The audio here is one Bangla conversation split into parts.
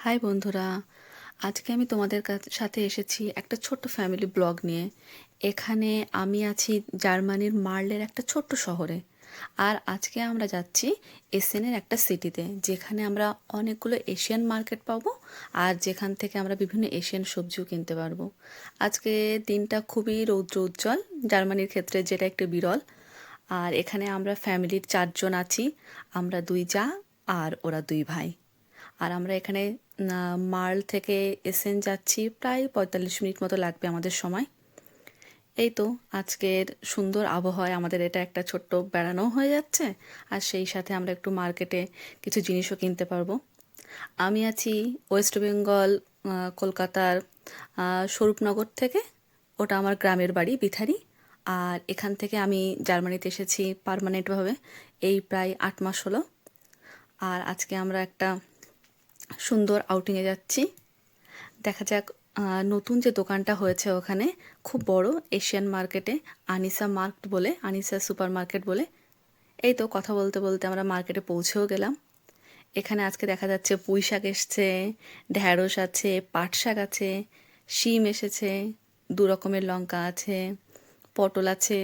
হাই বন্ধুরা, আজকে আমি তোমাদের সাথে এসেছি একটা ছোট্ট ফ্যামিলি ব্লগ নিয়ে। এখানে আমি আছি জার্মানির মার্লের একটা ছোট্ট শহরে। আর আজকে আমরা যাচ্ছি এসেনের একটা সিটিতে, যেখানে আমরা অনেকগুলো এশিয়ান মার্কেট পাবো আর যেখান থেকে আমরা বিভিন্ন এশিয়ান সবজিও কিনতে পারবো। আজকে দিনটা খুবই রৌদ্র উজ্জ্বল জার্মানির ক্ষেত্রে, যেটা একটু বিরল। আর এখানে আমরা ফ্যামিলির 4 জন আছি। আমরা 2 জা আর ওরা 2 ভাই। আর আমরা এখানে মার্ল থেকে এসেন যাচ্ছি, প্রায় 45 মিনিট মতো লাগবে আমাদের সময়। এই তো আজকের সুন্দর আবহাওয়ায় আমাদের এটা একটা ছোট্ট বেড়ানো হয়ে যাচ্ছে, আর সেই সাথে আমরা একটু মার্কেটে কিছু জিনিসও কিনতে পারবো। আমি আছি ওয়েস্ট বেঙ্গল, কলকাতার স্বরূপনগর থেকে। ওটা আমার গ্রামের বাড়ি বিথারি। আর এখান থেকে আমি জার্মানিতে এসেছি পার্মানেন্টভাবে, এই প্রায় 8 মাস হলো। আর আজকে আমরা একটা সুন্দর আউটিংয়ে যাচ্ছি। দেখা যাক নতুন যে দোকানটা হয়েছে ওখানে, খুব বড় এশিয়ান মার্কেটে, আনিসা মার্কেট বলে, আনিসা সুপার মার্কেট বলে। এই তো কথা বলতে বলতে আমরা মার্কেটে পৌঁছেও গেলাম। এখানে আজকে দেখা যাচ্ছে পুঁই শাক এসছে, ঢ্যাঁড়স আছে, পাট শাক আছে, শিম এসেছে, 2 রকমের লঙ্কা আছে, পটল আছে,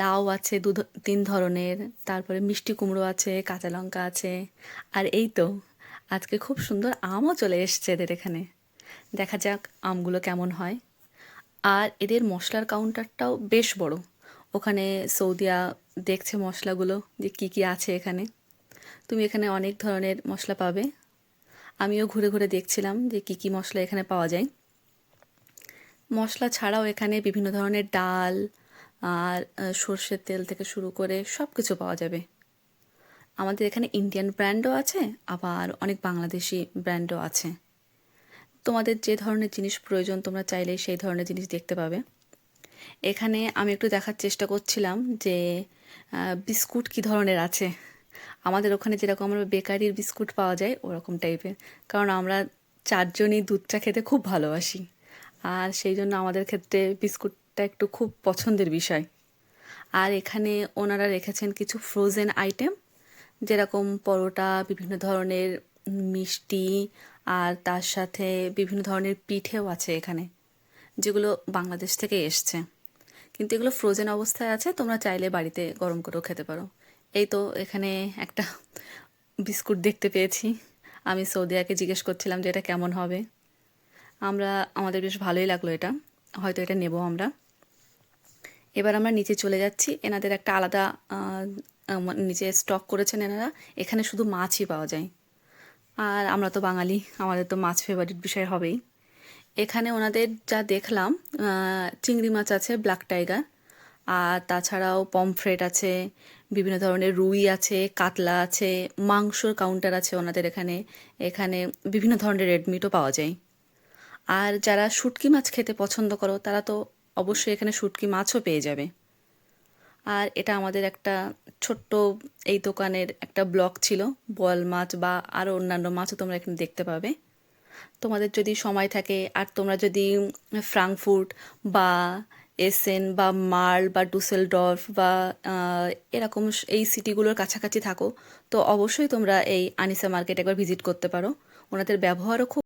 লাউ আছে 3 ধরনের, তারপরে মিষ্টি কুমড়ো আছে, কাঁচা লঙ্কা আছে। আর এই তো আজকে খুব সুন্দর আমও চলে এসছে এদের এখানে। দেখা যাক আমগুলো কেমন হয়। আর এদের মশলার কাউন্টারটাও বেশ বড়। ওখানে সৌদিয়া দেখছে মশলাগুলো যে কি কি আছে এখানে। তুমি এখানে অনেক ধরনের মশলা পাবে। আমিও ঘুরে ঘুরে দেখছিলাম যে কি কি মশলা এখানে পাওয়া যায়। মশলা ছাড়াও এখানে বিভিন্ন ধরনের ডাল আর সর্ষের তেল থেকে শুরু করে সব কিছু পাওয়া যাবে। আমাদের এখানে ইন্ডিয়ান ব্র্যান্ডও আছে, আবার অনেক বাংলাদেশি ব্র্যান্ডও আছে। তোমাদের যে ধরনের জিনিস প্রয়োজন তোমরা চাইলেই সেই ধরনের জিনিস দেখতে পাবে। এখানে আমি একটু দেখার চেষ্টা করছিলাম যে বিস্কুট কী ধরনের আছে। আমাদের ওখানে যেরকম আমরা বেকারির বিস্কুট পাওয়া যায় ওরকম টাইপের, কারণ আমরা 4 জনই দুধ চা খেতে খুব ভালোবাসি। আর সেই জন্য আমাদের ক্ষেত্রে বিস্কুটটা একটু খুব পছন্দের বিষয়। আর এখানে ওনারা রেখেছেন কিছু ফ্রোজেন আইটেম, যেরকম পরোটা, বিভিন্ন ধরনের মিষ্টি, আর তার সাথে বিভিন্ন ধরনের পিঠেও আছে এখানে, যেগুলো বাংলাদেশ থেকে এসছে। কিন্তু এগুলো ফ্রোজেন অবস্থায় আছে, তোমরা চাইলে বাড়িতে গরম করেও খেতে পারো। এই তো এখানে একটা বিস্কুট দেখতে পেয়েছি। আমি সৌদিয়াকে জিজ্ঞেস করছিলাম যে এটা কেমন হবে। আমাদের বেশ ভালোই লাগলো এটা, হয়তো এটা নেব আমরা। এবার আমরা নিচে চলে যাচ্ছি। এনাদের একটা আলাদা নিচে স্টক করেছেন এনারা। এখানে শুধু মাছই পাওয়া যায়, আর আমরা তো বাঙালি, আমাদের তো মাছ ফেভারিট বিষয় হবেই। এখানে ওনাদের যা দেখলাম, চিংড়ি মাছ আছে, ব্ল্যাক টাইগার, আর তাছাড়াও পমফ্রেট আছে, বিভিন্ন ধরনের রুই আছে, কাতলা আছে, মাংসর কাউন্টার আছে ওনাদের এখানে। এখানে বিভিন্ন ধরনের রেড মিটও পাওয়া যায়। আর যারা শুটকি মাছ খেতে পছন্দ করো তারা তো অবশ্যই এখানে শুটকি মাছও পেয়ে যাবে। আর এটা আমাদের একটা ছোট্ট, এই দোকানের একটা ব্লক ছিল। বোয়াল মাছ বা আরও অন্যান্য মাছও তোমরা এখানে দেখতে পাবে। তোমাদের যদি সময় থাকে আর তোমরা যদি ফ্রাঙ্কফুর্ট বা এসেন বা মার্ল বা ডুসেলডর্ফ বা এরকম এই সিটিগুলোর কাছাকাছি থাকো, তো অবশ্যই তোমরা এই আনিসা মার্কেট একবার ভিজিট করতে পারো। ওনাদের ব্যবহারও খুব